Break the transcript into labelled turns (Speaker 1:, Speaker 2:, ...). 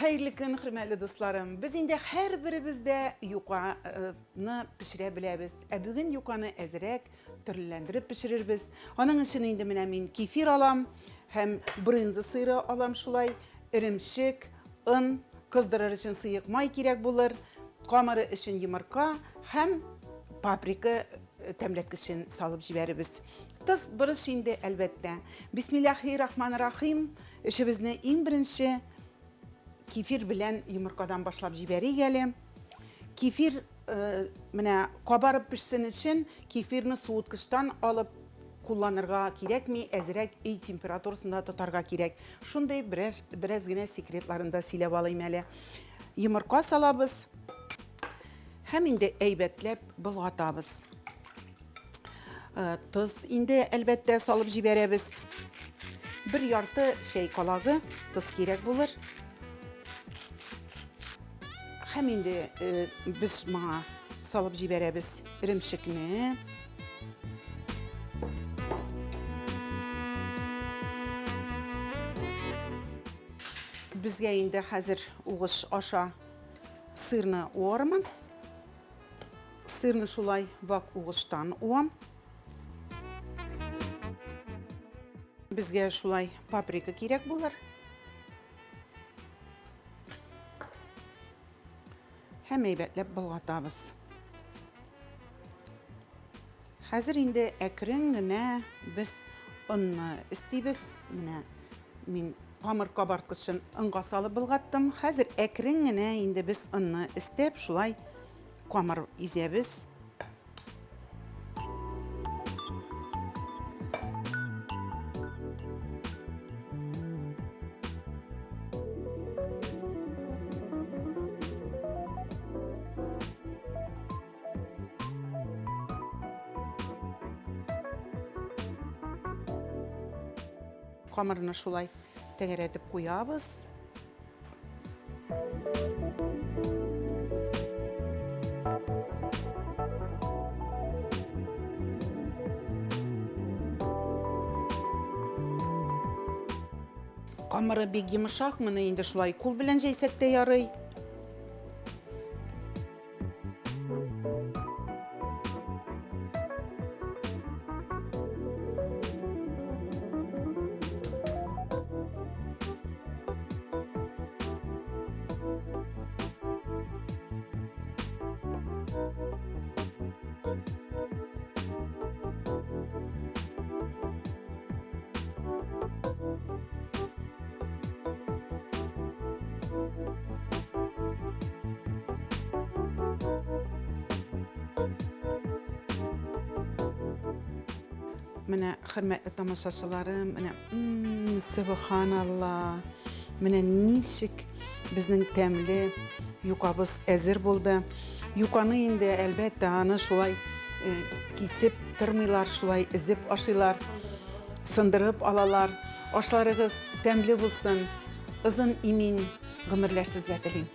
Speaker 1: Hayırlı gün, hürmetli dostlarım. Biz indi her birimizde yuqanı pişire biliriz. Bugün yuqanı ezerek türlülendirip pişiririz. Onun için indi men kefir alam, hem brınzı sıyırı alam şulay, iremşik, un, kızdırır için sıyık may gerek bulur, kamarı için yumurka, hem paprika temletkisi için salıp jibeririz. Tız bir şimdi elbette. Bismillahirrahmanirrahim. İşimizni en birinci kefir bilen yumurkadan başlap jiberiyelim. Kefir kabarıp pişsin için kefirini soğutkiçten alıp kullanırga gerek mi? Ezerek iyi temperaturasında tutarga gerek. Şunday birazgina sekretlarında silep alayım hele. Yumurka salabız. Hem indi eybetlep bulatabız. Tuz indi elbette salıp jiberemiz. Bir yartı kalağı tuz gerek bulur. Hem indi biz mağa salıp jiberemiz iremşikni. Bizge indi hazır uğuş aşağı sırnı oğarman. Sırnı şulay vak uğuştan oğam. Bizge şulay paprika gerek bulur. Hem eybetlep bulatabız. Hazır indi ekringine biz onu isteybiz. Min hamur kabartqıçın unga salıp bulgattım. Hazır ekringine indi biz onu istep şulay kamar izlebiz. Kamarını şulay teger edip koyabız. Kamarı bir yumuşak mı indi şulay kul bilen jeysek de yarıy. Mene hürmetli tamaşaçılarım, subhanallah, mene nişik bizning temli yuqabız ezir buldu. Yuqanı indi elbette ana şulay kesip tırmılar, şulay ezip aşılar, sındırıp alalar. Aşlarınız temli bulsun, uzun emin gümürler sizge dileyim.